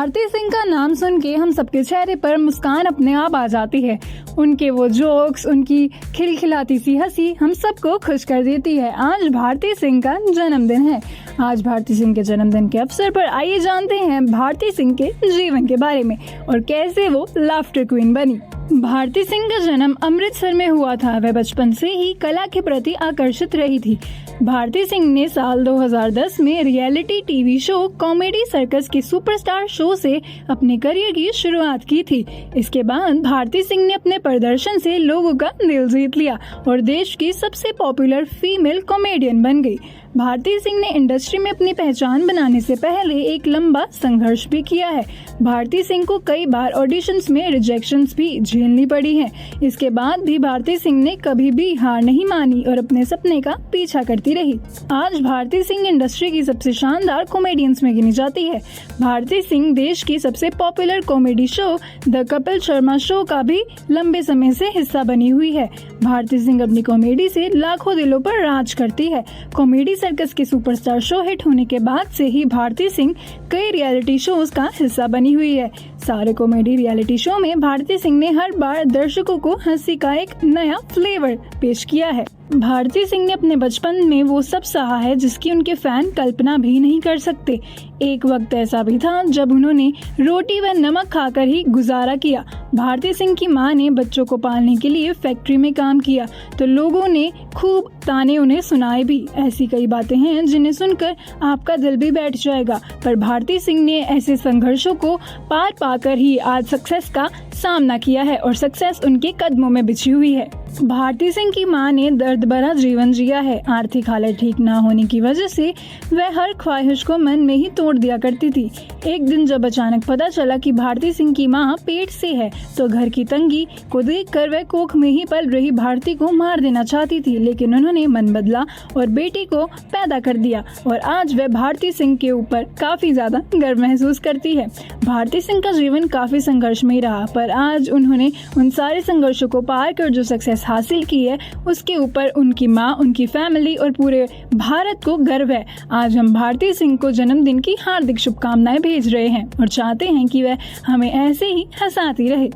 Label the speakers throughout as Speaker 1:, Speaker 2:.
Speaker 1: भारती सिंह का नाम सुन के हम सबके चेहरे पर मुस्कान अपने आप आ जाती है। उनके वो जोक्स, उनकी खिलखिलाती सी हंसी हम सबको खुश कर देती है। आज भारती सिंह का जन्मदिन है। आज भारती सिंह के जन्मदिन के अवसर पर आइए जानते हैं भारती सिंह के जीवन के बारे में और कैसे वो लाफ्टर क्वीन बनी। भारती सिंह का जन्म अमृतसर में हुआ था। वह बचपन से ही कला के प्रति आकर्षित रही थी। भारती सिंह ने साल 2010 में reality TV show comedy circus के सुपरस्टार शो से अपने करियर की शुरुआत की थी। इसके बाद भारती सिंह ने अपने प्रदर्शन से लोगों का दिल जीत लिया और देश की सबसे पॉपुलर फीमेल कॉमेडियन बन गई। भारती सिंह ने इंडस्ट्री में अपनी पहचान बनाने से पहले एक लंबा संघर्ष भी किया है। भारती सिंह को कई बार ऑडिशंस में रिजेक्शंस भी झेलनी पड़ी हैं। इसके बाद भी भारती सिंह ने कभी भी हार नहीं मानी और अपने सपने का पीछा करती रही। आज भारती सिंह इंडस्ट्री की सबसे शानदार कॉमेडियंस में गिनी जाती है। भारती सिंह देश की सबसे popular comedy show the Kapil Sharma show का भी लंबे समय से हिस्सा बनी हुई है। भारती सिंह अपनी कॉमेडी से लाखों दिलों पर राज करती है। कॉमेडी सर्कस के सुपरस्टार शो हिट होने के बाद से ही भारती सिंह कई रियलिटी शोज का हिस्सा बनी हुई है। सारे कॉमेडी रियलिटी शो में भारती सिंह ने हर बार दर्शकों को हंसी का एक नया फ्लेवर पेश किया है। भारती सिंह ने अपने बचपन में वो सब सहा है जिसकी उनके फैन कल्पना भी नहीं कर सकते। एक वक्त ऐसा भी था जब उन्होंने रोटी व नमक खाकर ही गुजारा किया। भारती सिंह की मां ने बच्चों को पालने के लिए फैक्ट्री में काम किया तो लोगों ने खूब ताने उन्हें सुनाए भी। ऐसी कई बातें हैं जिन्हें सुनकर आपका दिल भी बैठ जाएगा, पर भारती सिंह ने ऐसे संघर्षों को पार पाकर ही आज सक्सेस का सामना किया है और सक्सेस उनके कदमों में बिछी हुई है। भारती सिंह की मां ने दर्द भरा जीवन जिया है। आर्थिक हालत ठीक ना होने की वजह से वह हर ख्वाहिश को मन में ही तोड़ दिया करती थी। एक दिन जब अचानक पता चला कि भारती सिंह की मां पेट से है तो घर की तंगी को देखकर वह कोख में ही पल रही भारती को मार देना चाहती थी, लेकिन उन्होंने मन बदला और बेटी को पैदा कर दिया और आज वह भारती सिंह के ऊपर काफी ज्यादा गर्व महसूस करती है। भारती सिंह का जीवन काफी संघर्षमय रहा, पर आज उन्होंने उन सारे संघर्षों को पार कर जो सक्सेस हासिल की है उसके ऊपर उनकी माँ, उनकी फैमिली और पूरे भारत को गर्व है। आज हम भारती सिंह को जन्मदिन की हार्दिक शुभकामनाएं भेज रहे हैं और चाहते हैं कि वह हमें ऐसे ही हंसाती रहे।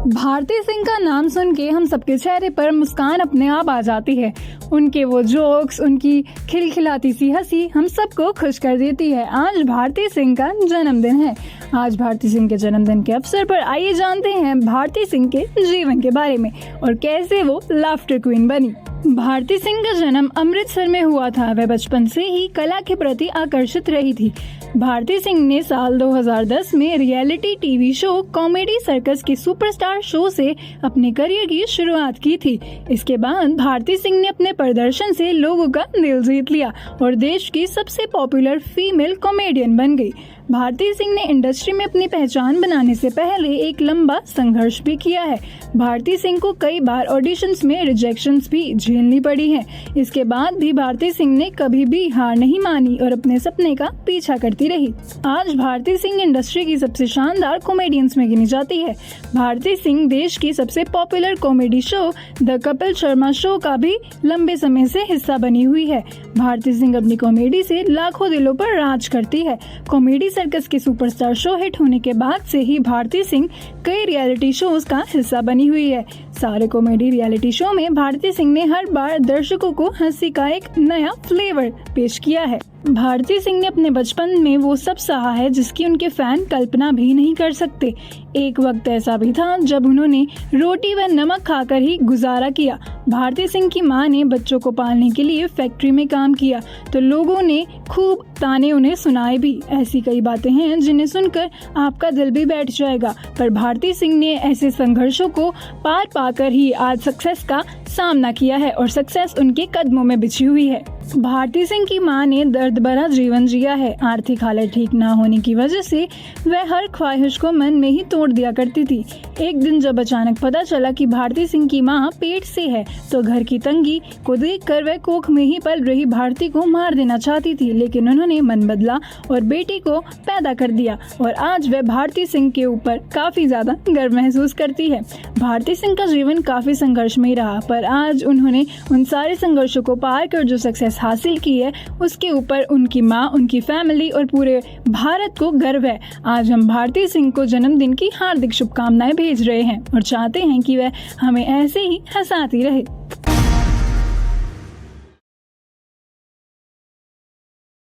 Speaker 1: भारती सिंह का नाम सुन के हम सबके चेहरे पर मुस्कान अपने आप आ जाती है। उनके वो जोक्स, उनकी खिलखिलाती सी हंसी हम सबको खुश कर देती है। आज भारती सिंह का जन्मदिन है। आज भारती सिंह के जन्मदिन के अवसर पर आइए जानते हैं भारती सिंह के जीवन के बारे में और कैसे वो लाफ्टर क्वीन बनी। भारती सिंह का जन्म अमृतसर में हुआ था। वह बचपन से ही कला के प्रति आकर्षित रही थी। भारती सिंह ने साल 2010 में reality TV show comedy circus के सुपरस्टार शो से अपने करियर की शुरुआत की थी। इसके बाद भारती सिंह ने अपने प्रदर्शन से लोगों का दिल जीत लिया और देश की सबसे पॉपुलर फीमेल कॉमेडियन बन गई। भारती सिंह ने इंडस्ट्री में अपनी पहचान बनाने से पहले एक लंबा संघर्ष भी किया है। भारती सिंह को कई बार ऑडिशंस में रिजेक्शंस भी झेलनी पड़ी हैं। इसके बाद भी भारती सिंह ने कभी भी हार नहीं मानी और अपने सपने का पीछा करती रही। आज भारती सिंह इंडस्ट्री की सबसे शानदार कॉमेडियंस में गिनी जाती है। भारती सिंह देश की सबसे popular comedy show the Kapil Sharma show का भी लंबे समय से हिस्सा बनी हुई है। भारती सिंह अपनी कॉमेडी से लाखों दिलों पर राज करती है। कॉमेडी सर्कस के सुपरस्टार शो हिट होने के बाद से ही भारती सिंह कई रियलिटी शोज का हिस्सा बनी हुई है। सारे कॉमेडी रियलिटी शो में भारती सिंह ने हर बार दर्शकों को हंसी का एक नया फ्लेवर पेश किया है। भारती सिंह ने अपने बचपन में वो सब सहा है जिसकी उनके फैन कल्पना भी नहीं कर सकते। एक वक्त ऐसा भी था जब उन्होंने रोटी व नमक खाकर ही गुजारा किया। भारती सिंह की मां ने बच्चों को पालने के लिए फैक्ट्री में काम किया तो लोगों ने खूब ताने उन्हें सुनाए भी। ऐसी कई बातें हैं जिन्हें सुनकर आपका दिल भी बैठ जाएगा, पर भारती सिंह ने ऐसे संघर्षों को पार पाकर ही आज सक्सेस का सामना किया है और सक्सेस उनके कदमों में बिछी हुई है। भारती सिंह की मां ने दर्द भरा जीवन जिया है। आर्थिक हालत ठीक ना होने की वजह से वह हर ख्वाहिश को मन में ही तोड़ दिया करती थी। एक दिन जब अचानक पता चला कि भारती सिंह की मां पेट से है तो घर की तंगी को देखकर वह कोख में ही पल रही भारती को मार देना चाहती थी, लेकिन उन्होंने मन बदला और बेटी को पैदा कर दिया और आज वह भारती सिंह के ऊपर काफी ज्यादा गर्व महसूस करती है। भारती सिंह का जीवन काफी संघर्षमय रहा, पर आज उन्होंने उन सारे संघर्षों को पार कर जो सक्सेस हासिल की है, उसके ऊपर उनकी माँ, उनकी फैमिली और पूरे भारत को गर्व है। आज हम भारती सिंह को जन्मदिन की हार्दिक शुभकामनाएं भेज रहे हैं और चाहते हैं कि वह हमें ऐसे ही हंसाती रहे।